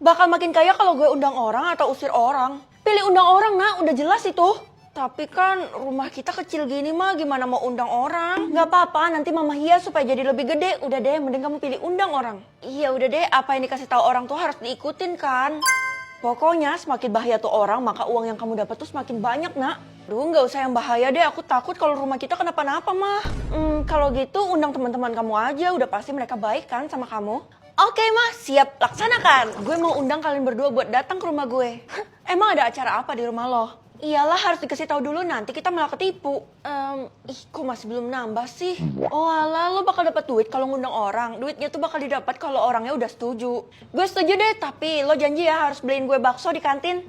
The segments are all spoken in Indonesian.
Bakal makin kaya kalau gue undang orang atau usir orang. Pilih undang orang, nak. Udah jelas itu. Tapi kan rumah kita kecil gini mah gimana mau undang orang? Gak apa-apa, nanti mama hias supaya jadi lebih gede. Udah deh, mending kamu pilih undang orang. Iya udah deh, apa yang dikasih tahu orang tuh harus diikutin kan? Pokoknya semakin bahaya tuh orang, maka uang yang kamu dapat tuh semakin banyak, nak. Duh, nggak usah yang bahaya deh. Aku takut kalau rumah kita kenapa-napa, mah. Kalau gitu undang teman-teman kamu aja. Udah pasti mereka baik kan sama kamu. Oke, mah. Siap, laksanakan. Gue mau undang kalian berdua buat datang ke rumah gue. Emang ada acara apa di rumah lo? Iyalah, harus dikasih tahu dulu, nanti kita malah ketipu. Kok masih belum nambah sih? Oh alah, lo bakal dapat duit kalau ngundang orang. Duitnya tuh bakal didapat kalau orangnya udah setuju. Gue setuju deh, tapi lo janji ya harus beliin gue bakso di kantin.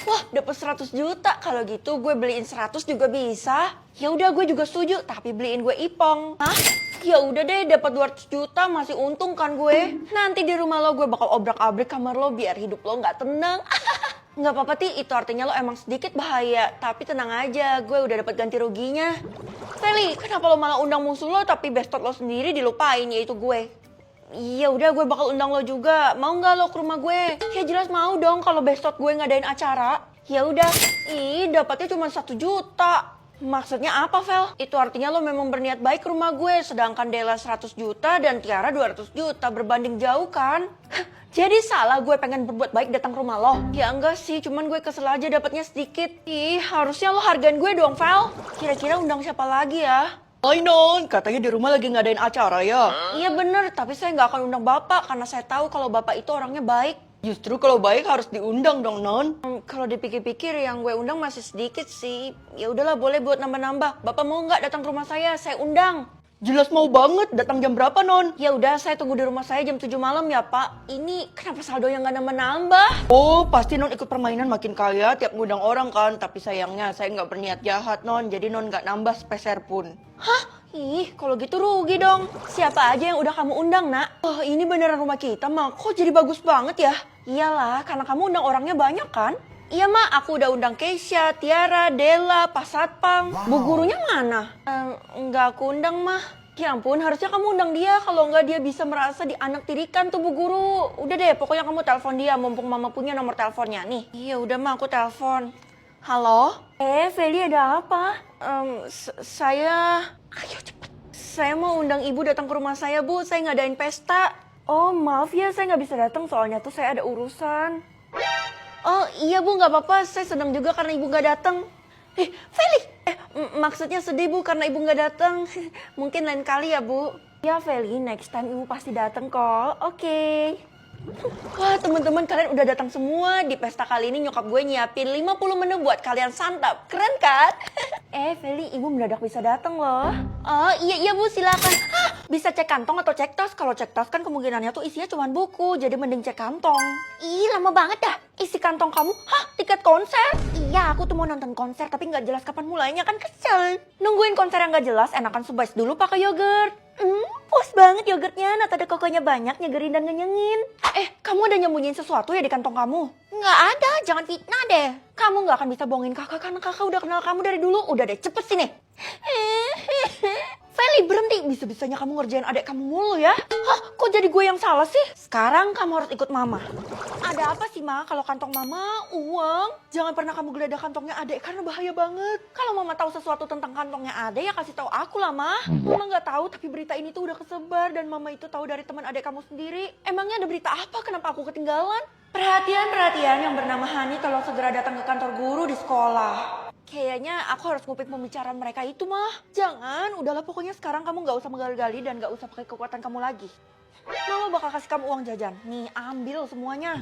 Wah, dapat 100 juta. Kalau gitu gue beliin 100 juga bisa. Ya udah, gue juga setuju, tapi beliin gue ipong. Hah? Ya udah deh, dapat 200 juta masih untung kan gue. Nanti di rumah lo gue bakal obrak-abrik kamar lo biar hidup lo nggak tenang. Nggak apa-apa, Ti. Itu artinya lo emang sedikit bahaya. Tapi tenang aja, gue udah dapat ganti ruginya. Feli, kenapa lo malah undang musuh lo tapi bestot lo sendiri dilupain, yaitu gue? Iya udah, gue bakal undang lo juga. Mau nggak lo ke rumah gue? Ya jelas mau dong kalau bestot gue ngadain acara. Ya udah. Ih, dapatnya cuma 1 juta. Maksudnya apa, Vel? Itu artinya lo memang berniat baik ke rumah gue. Sedangkan Dela 100 juta dan Tiara 200 juta. Berbanding jauh kan? Jadi salah gue pengen berbuat baik datang ke rumah lo? Ya enggak sih, cuman gue kesel aja dapatnya sedikit. Ih, harusnya lo hargain gue dong, Vel. Kira-kira undang siapa lagi ya? Hai Non, katanya di rumah lagi ngadain acara ya? Iya bener, tapi saya nggak akan undang bapak karena saya tahu kalau bapak itu orangnya baik. Justru kalau baik harus diundang dong Non. Kalau dipikir-pikir yang gue undang masih sedikit sih. Ya udahlah, boleh buat nambah-nambah. Bapak mau nggak datang ke rumah saya undang. Jelas mau banget, datang jam berapa Non? Ya udah, saya tunggu di rumah saya jam 7 malam ya Pak. Ini kenapa saldonya nggak nambah-nambah? Oh, pasti Non ikut permainan makin kaya tiap ngundang orang kan. Tapi sayangnya saya nggak berniat jahat Non, jadi Non nggak nambah sepeser pun. Hah? Ih, kalau gitu rugi dong. Siapa aja yang udah kamu undang, nak? Oh, ini beneran rumah kita, Mak. Kok jadi bagus banget ya? Iyalah, karena kamu undang orangnya banyak kan? Iya, Mak. Aku udah undang Keisha, Tiara, Dela, Pak Satpam. Bu gurunya mana? Enggak aku undang, Mah. Ya ampun, harusnya kamu undang dia. Kalau enggak dia bisa merasa dianak tirikan tuh Bu Guru. Udah deh, pokoknya kamu telepon dia. Mumpung Mama punya nomor teleponnya. Nih. Iya, udah Mah, aku telepon. Halo? Feli ada apa? Saya... Ayo cepet. Saya mau undang ibu datang ke rumah saya, Bu. Saya ngadain pesta. Oh, maaf ya, saya nggak bisa datang. Soalnya tuh saya ada urusan. Oh, iya Bu, nggak apa-apa. Saya senang juga karena ibu nggak datang. Feli! Maksudnya sedih Bu karena ibu nggak datang. Mungkin lain kali ya, Bu. Ya, Feli, next time ibu pasti datang kok. Oke. Wah, teman-teman, kalian udah datang semua. Di pesta kali ini nyokap gue nyiapin 50 menu buat kalian santap. Keren kan? Feli, ibu mendadak bisa datang loh. Oh, iya Bu, silakan. Hah, bisa cek kantong atau cek tas? Kalau cek tas kan kemungkinannya tuh isinya cuma buku, jadi mending cek kantong. Ih, lama banget dah. Isi kantong kamu? Hah, tiket konser? Iya, aku tuh mau nonton konser tapi nggak jelas kapan mulainya, kan kesel. Nungguin konser yang nggak jelas, enakan subais dulu pakai yogurt. Puas banget yogurtnya, nata ada kokonya banyak, nyegerin dan ngenyengin. Kamu ada nyembunyiin sesuatu ya di kantong kamu? Nggak ada, jangan fitnah deh. Kamu nggak akan bisa bohongin kakak karena kakak udah kenal kamu dari dulu. Udah deh, cepet sini. Feli, berhenti. Bisa-bisanya kamu ngerjain adik kamu mulu ya. Hah, kok jadi gue yang salah sih? Sekarang kamu harus ikut mama. Ada apa sih, Ma? Kalau kantong mama, uang. Jangan pernah kamu geledah kantongnya adek karena bahaya banget. Kalau mama tahu sesuatu tentang kantongnya adek, ya kasih tahu aku lah, Ma. Mama nggak tahu, tapi berita ini tuh udah kesebar dan mama itu tahu dari teman adek kamu sendiri. Emangnya ada berita apa? Kenapa aku ketinggalan? Perhatian yang bernama Hani tolong segera datang ke kantor guru di sekolah. Kayaknya aku harus ngupik pembicaraan mereka itu, Mah. Jangan, udahlah pokoknya sekarang kamu nggak usah menggali-gali dan nggak usah pakai kekuatan kamu lagi. Mama bakal kasih kamu uang jajan. Nih, ambil semuanya.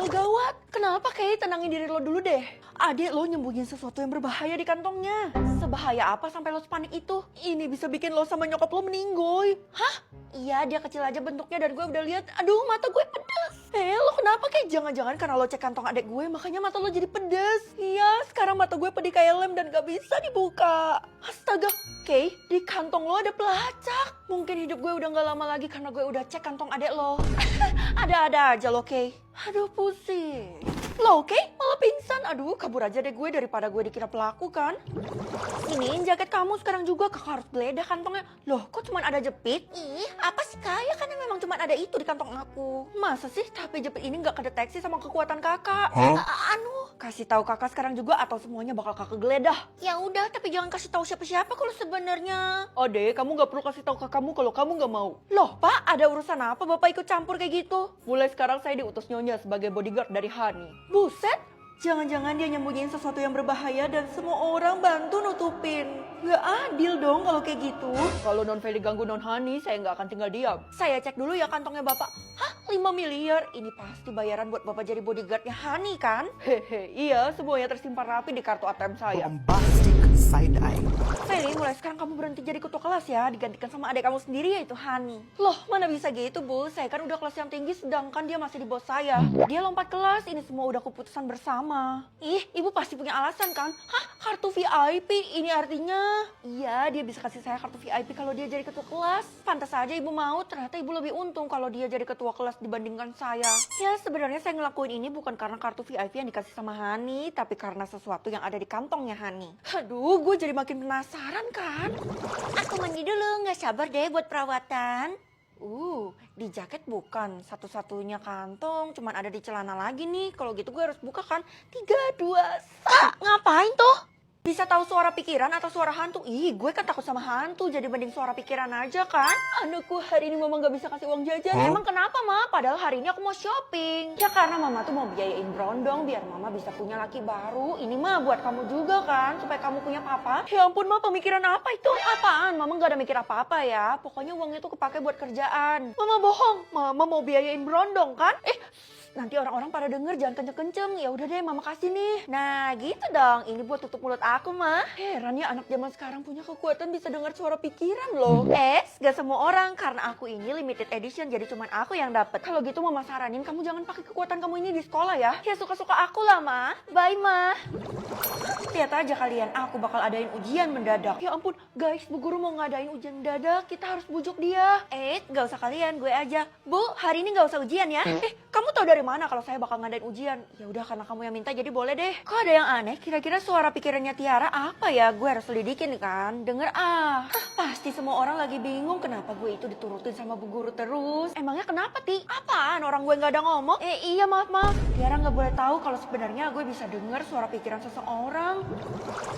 Gawat. Kenapa, Kay? Tenangin diri lo dulu deh. Adik lo nyembunyiin sesuatu yang berbahaya di kantongnya. Sebahaya apa sampai lo sepanik itu? Ini bisa bikin lo sama nyokap lo meninggoy. Hah? Iya, dia kecil aja bentuknya dan gue udah lihat. Aduh, mata gue pedas. Lo kenapa, Kay? Jangan-jangan karena lo cek kantong adik gue, makanya mata lo jadi pedas. Iya, sekarang mata gue pedih kayak lem dan gak bisa dibuka. Astaga, Kay, di kantong lo ada pelacak. Mungkin hidup gue udah gak lama lagi karena gue udah cek kantong adek lo. Ada-ada aja lo, Kay. Aduh, pusing. Lo, Kay, malah pingsan. Aduh, kabur aja deh gue daripada gue dikira pelaku kan. Ini jaket kamu sekarang juga, kakak harus geledah kantongnya. Loh, kok cuma ada jepit? Ih, apa sih kak? Ya kan memang cuma ada itu di kantong aku. Masa sih tapi jepit ini nggak kedeteksi sama kekuatan kakak? Kasih tahu kakak sekarang juga atau semuanya bakal kakak geledah. Ya udah, tapi jangan kasih tahu siapa-siapa kalau sebenarnya. Ade, kamu nggak perlu kasih tahu ke kamu kalau kamu nggak mau. Loh, Pak, ada urusan apa Bapak ikut campur kayak gitu? Mulai sekarang saya diutus Nyonya sebagai bodyguard dari Hani. Buset, jangan-jangan dia nyembunyiin sesuatu yang berbahaya dan semua orang bantu nutupin. Gak adil dong kalau kayak gitu. Kalau Non Feli ganggu Non Hani, saya nggak akan tinggal diam. Saya cek dulu ya kantongnya Bapak. Hah, 5 miliar? Ini pasti bayaran buat Bapak jadi bodyguardnya Hani kan? Hehe, iya, semuanya tersimpan rapi di kartu ATM saya. Bombastic side eye. Feli, mulai sekarang kamu berhenti jadi ketua kelas ya, digantikan sama adik kamu sendiri yaitu Hani. Loh, mana bisa gitu Bu? Saya kan udah kelas yang tinggi sedangkan dia masih di bawah saya. Dia lompat kelas, ini semua udah keputusan bersama. Ih, Ibu pasti punya alasan kan? Hah, kartu VIP? Ini artinya? Iya, dia bisa kasih saya kartu VIP kalau dia jadi ketua kelas. Pantas aja Ibu mau, ternyata Ibu lebih untung kalau dia jadi ketua kelas dibandingkan saya. Ya, sebenarnya saya ngelakuin ini bukan karena kartu VIP yang dikasih sama Hani, tapi karena sesuatu yang ada di kantongnya Hani. Aduh, gue jadi makin penasaran kan? Aku mandi dulu, nggak sabar deh buat perawatan. Di jaket bukan. Satu-satunya kantong cuman ada di celana lagi nih. Kalau gitu gue harus buka kan. 3, 2, 1. Ngapain tuh? Bisa tahu suara pikiran atau suara hantu? Ih, gue kan takut sama hantu, jadi mending suara pikiran aja kan? Anakku, hari ini mama nggak bisa kasih uang jajan. Emang kenapa, Ma? Padahal hari ini aku mau shopping. Ya karena mama tuh mau biayain berondong biar mama bisa punya laki baru. Ini mah buat kamu juga kan, supaya kamu punya papa. Ya ampun, Ma, pemikiran apa itu? Apaan? Mama nggak ada mikir apa-apa ya. Pokoknya uang itu kepake buat kerjaan. Mama bohong. Mama mau biayain berondong kan? Nanti orang-orang pada denger, jangan kenceng-kenceng. Ya udah deh, mama kasih nih. Nah, gitu dong. Ini buat tutup mulut aku, mah. Heran ya anak zaman sekarang punya kekuatan bisa dengar suara pikiran loh. Gak semua orang. Karena aku ini limited edition, jadi cuman aku yang dapet. Kalau gitu mama saranin kamu jangan pakai kekuatan kamu ini di sekolah ya. Ya suka-suka aku lah, ma. Bye, ma. Lihat aja kalian, aku bakal adain ujian mendadak. Ya ampun, guys, Bu Guru mau ngadain ujian mendadak. Kita harus bujuk dia. Gak usah kalian, gue aja. Bu, hari ini gak usah ujian ya. Kamu tahu dari mana kalau saya bakal ngadain ujian? Ya udah, karena kamu yang minta jadi boleh deh. Kok ada yang aneh? Kira-kira suara pikirannya Tiara apa ya? Gue harus lidikin kan. Denger pasti semua orang lagi bingung kenapa gue itu diturutin sama Bu Guru terus. Emangnya kenapa, Ti? Apaan? Orang gue nggak ada ngomong? Iya, maaf. Tiara nggak boleh tahu kalau sebenarnya gue bisa denger suara pikiran seseorang.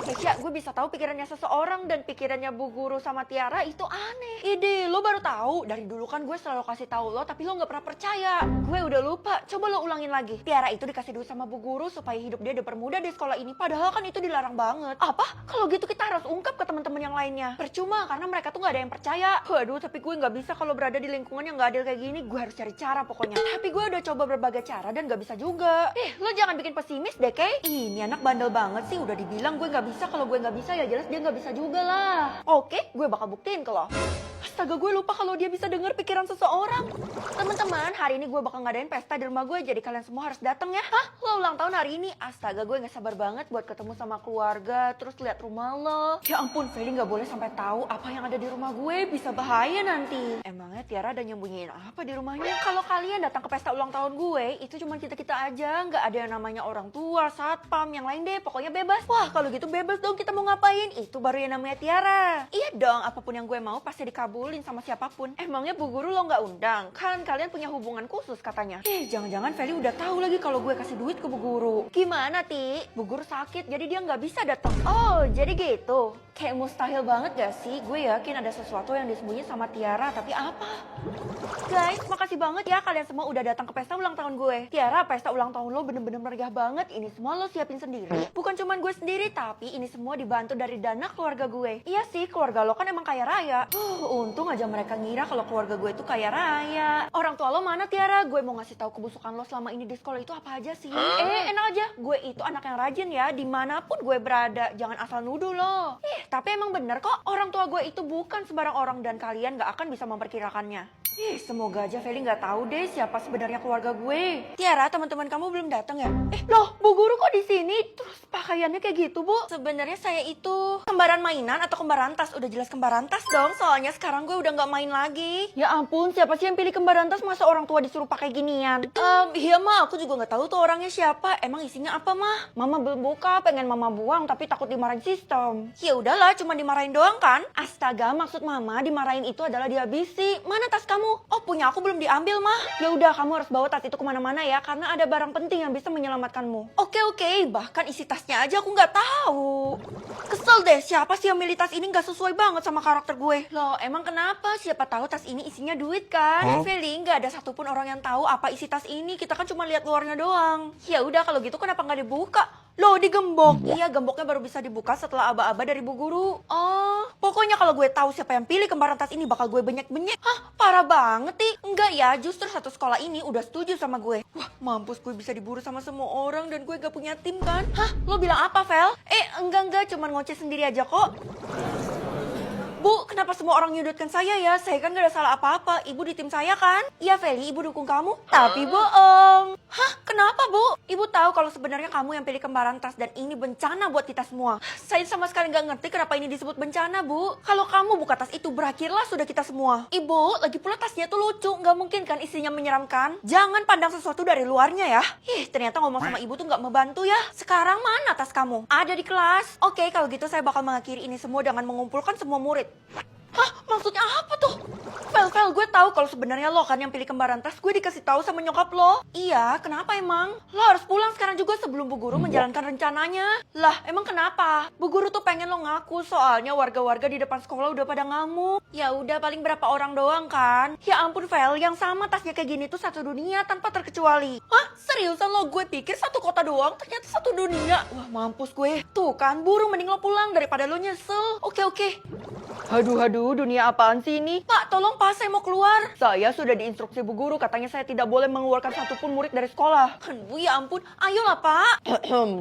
Keisha, gue bisa tahu pikirannya seseorang dan pikirannya Bu Guru sama Tiara itu aneh. Ide, lo baru tahu? Dari dulu kan gue selalu kasih tahu lo, tapi lo nggak pernah percaya. Gue udah lupa. Coba lo ulangin lagi. Tiara itu dikasih duit sama Bu Guru supaya hidup dia dipermudah di sekolah ini. Padahal kan itu dilarang banget. Apa? Kalau gitu kita harus ungkap ke teman-teman yang lainnya. Percuma karena mereka tuh nggak ada yang percaya. Waduh, tapi gue nggak bisa kalau berada di lingkungan yang nggak adil kayak gini. Gue harus cari cara pokoknya. Tapi gue udah coba berbagai cara dan nggak bisa juga. Lo jangan bikin pesimis deh, Kay. Ini anak bandel banget sih. Udah dibilang gue nggak bisa. Kalau gue nggak bisa ya jelas dia nggak bisa juga lah. Oke, gue bakal buktiin ke lo. Astaga, gue lupa kalau dia bisa dengar pikiran seseorang. Teman-teman, hari ini gue bakal ngadain pesta di rumah gue, jadi kalian semua harus datang ya. Hah? Lo ulang tahun hari ini? Astaga, gue gak sabar banget buat ketemu sama keluarga, terus lihat rumah lo. Ya ampun, Feli gak boleh sampai tahu apa yang ada di rumah gue, bisa bahaya nanti. Emangnya Tiara ada nyembunyiin apa di rumahnya? Kalau kalian datang ke pesta ulang tahun gue, itu cuma kita-kita aja, gak ada yang namanya orang tua, satpam, yang lain deh, pokoknya bebas. Wah, kalau gitu bebas dong kita mau ngapain, itu baru yang namanya Tiara. Iya dong, apapun yang gue mau pasti dikabulin sama siapapun. Emangnya Bu Guru lo nggak undang? Kan kalian punya hubungan khusus katanya. Jangan-jangan Feli udah tahu lagi kalau gue kasih duit ke Bu Guru. Gimana, Ti? Bu Guru sakit jadi dia nggak bisa datang. Oh, jadi gitu. Kayak mustahil banget gak sih? Gue yakin ada sesuatu yang disembunyi sama Tiara, tapi apa? Guys, makasih banget ya kalian semua udah datang ke pesta ulang tahun gue. Tiara, pesta ulang tahun lo bener-bener meriah banget. Ini semua lo siapin sendiri. Bukan cuman gue sendiri, tapi ini semua dibantu dari dana keluarga gue. Iya sih, keluarga lo kan emang kaya raya. Untung aja mereka ngira kalau keluarga gue itu kaya raya. Orang tua lo mana, Tiara? Gue mau ngasih tahu kebusukan lo selama ini di sekolah itu apa aja sih? Enak aja. Gue itu anak yang rajin ya, dimanapun gue berada. Jangan asal nuduh lo. Tapi emang bener kok, orang tua gue itu bukan sembarang orang dan kalian gak akan bisa memperkirakannya. Semoga aja Feli gak tahu deh siapa sebenarnya keluarga gue. Tiara, teman-teman kamu belum datang ya? Loh, Bu Guru kok di sini? Terus pakaiannya kayak gitu, Bu? Sebenarnya saya itu kembaran mainan atau kembaran tas? Udah jelas kembaran tas dong, soalnya sekarang sekarang gue udah nggak main lagi. Ya ampun, siapa sih yang pilih kembaran tas? Masa orang tua disuruh pakai ginian? Iya mah, aku juga nggak tahu tuh orangnya siapa. Emang isinya apa mah? Mama belum buka, pengen mama buang tapi takut dimarahin sistem. Ya udahlah, cuma dimarahin doang kan? Astaga, maksud mama dimarahin itu adalah dihabisi. Mana tas kamu? Oh, punya aku belum diambil mah. Ya udah, kamu harus bawa tas itu kemana-mana ya, karena ada barang penting yang bisa menyelamatkanmu. Oke, bahkan isi tasnya aja aku nggak tahu. Kesel deh, siapa sih yang milih tas ini nggak sesuai banget sama karakter gue? Loh, emang kenapa? Siapa tahu tas ini isinya duit kan? Feli, nggak ada satupun orang yang tahu apa isi tas ini. Kita kan cuma lihat luarnya doang. Ya udah, kalau gitu kenapa nggak dibuka? Loh, digembok. Iya, gemboknya baru bisa dibuka setelah aba-aba dari Bu Guru. Oh, pokoknya kalau gue tahu siapa yang pilih kembaran tas ini bakal gue benyek-benyek. Hah, parah banget nih. Enggak ya, justru satu sekolah ini udah setuju sama gue. Wah, mampus gue bisa diburu sama semua orang dan gue gak punya tim kan? Hah, lo bilang apa, Vel? Enggak, cuman ngoceh sendiri aja kok. Bu, kenapa semua orang nyudutkan saya ya? Saya kan gak ada salah apa-apa. Ibu di tim saya kan? Iya, Feli, ibu dukung kamu. Tapi bohong. Hah, kenapa, Bu? Ibu tahu kalau sebenarnya kamu yang pilih kembaran tas dan ini bencana buat kita semua. Saya sama sekali gak ngerti kenapa ini disebut bencana, Bu. Kalau kamu buka tas itu, berakhirlah sudah kita semua. Ibu, lagi pula tasnya tuh lucu. Gak mungkin kan isinya menyeramkan? Jangan pandang sesuatu dari luarnya ya. Ternyata ngomong sama ibu tuh gak membantu ya. Sekarang mana tas kamu? Ada di kelas. Oke, kalau gitu saya bakal mengakhiri ini semua dengan mengumpulkan semua murid. Hah? Maksudnya apa tuh? Vel, gue tahu kalau sebenarnya lo kan yang pilih kembaran tas. Gue dikasih tahu sama nyokap lo. Iya, kenapa emang? Lo harus pulang sekarang juga sebelum Bu Guru menjalankan rencananya. Lah, emang kenapa? Bu Guru tuh pengen lo ngaku soalnya warga-warga di depan sekolah udah pada ngamuk. Ya udah, paling berapa orang doang kan? Ya ampun, Vel, yang sama tasnya kayak gini tuh satu dunia tanpa terkecuali. Hah? Seriusan lo? Gue pikir satu kota doang, ternyata satu dunia. Wah, mampus gue. Tuh kan, burung mending lo pulang daripada lo nyesel. Oke. Aduh, dunia apaan sih ini? Pak, tolong Pak, saya mau keluar. Saya sudah diinstruksi Bu Guru, katanya saya tidak boleh mengeluarkan satupun murid dari sekolah. Bu, ya ampun. Ayolah, Pak.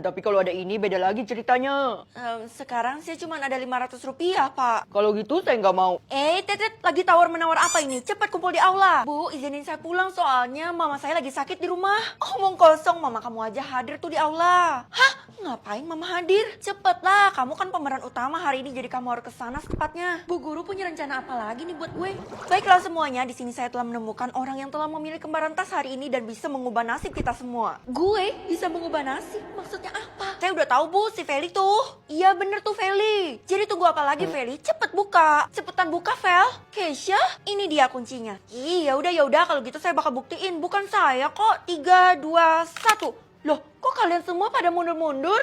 Tapi kalau ada ini beda lagi ceritanya. Sekarang saya cuma ada 500 rupiah, Pak. Kalau gitu saya nggak mau. Tetet, lagi tawar-menawar apa ini? Cepat kumpul di aula. Bu, izinin saya pulang soalnya mama saya lagi sakit di rumah. Omong kosong, mama kamu aja hadir tuh di aula. Hah? Ngapain mama hadir? Cepetlah, kamu kan pemeran utama hari ini, jadi kamu harus kesana secepatnya. Bu Guru punya rencana apa lagi nih buat gue? Baiklah semuanya, di sini saya telah menemukan orang yang telah memilih kembaran tas hari ini dan bisa mengubah nasib kita semua. Gue bisa mengubah nasib? Maksudnya apa? Saya udah tahu, Bu, si Feli tuh. Iya bener tuh Feli. Jadi tunggu apa lagi, Feli? Cepet buka. Cepetan buka, Vel. Keisha, ini dia kuncinya. Ya udah kalau gitu saya bakal buktiin. Bukan saya kok. 3, 2, 1. Loh, kok kalian semua pada mundur-mundur?